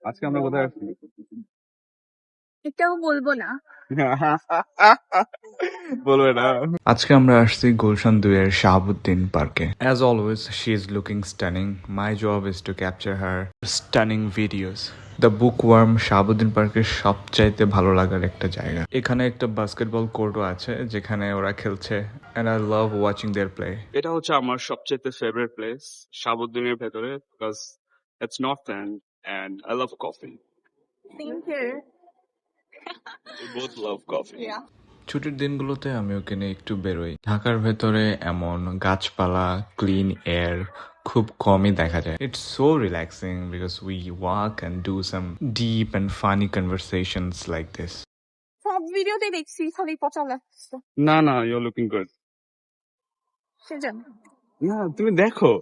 আজকে আমরা কোথায় আসছি? এটাও বলবো না। বলবে না। আজকে আমরা আসছি গুলশান 2 এর শাহাবুদ্দিন পার্কে। As always, she is looking stunning. My job is to capture her stunning videos. The bookworm Shahabuddin পার্কের সবচাইতে ভালো লাগার একটা জায়গা। এখানে একটা বাস্কেটবল কোর্টও আছে যেখানে ওরা খেলছে, and I love watching their play. এটা হচ্ছে আমার সবচেয়ে ফেভারিট প্লেস শাহাবুদ্দিনের ভেতরে, because it's north end and I love coffee. Same here. We both love coffee. Yeah. ছুটির দিনগুলোতে আমি ওকে নিয়ে একটু বেরোই। ঢাকার ভেতরে এমন গাছপালা, ক্লিন এয়ার খুব কমই দেখা যায়। It's so relaxing because we walk and do some deep and funny conversations like this. সব ভিডিওতে দেখছি খালি পচা লাগছে। না না, ইউ লুকিং গুড। সেজন্য। না, তুমি দেখো।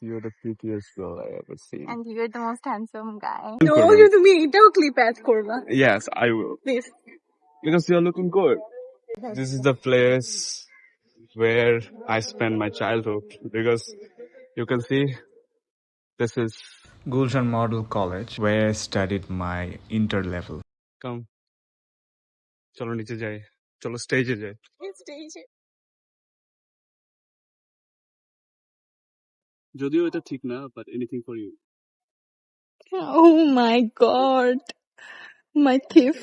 You're the prettiest girl I ever seen. And you're the most handsome guy. No, তুমি এটাও ক্লিপ অ্যাড করবা। Yes, I will. Please. Because you're looking good. This is the place where I spent my childhood. Because you can see, this is. Gulshan Model College, where I studied my inter level. Come. চলো নিচে যাই, চলো স্টেজে যাই। স্টেজে। যদিও এটা ঠিক না, but anything for you. Oh my god. My thief.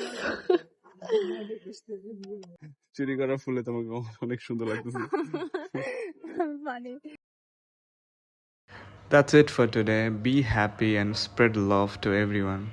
চুরি করা ফুলে তোমাকে অনেক সুন্দর লাগতেছে। Funny. That's it for today. Be happy and spread love to everyone.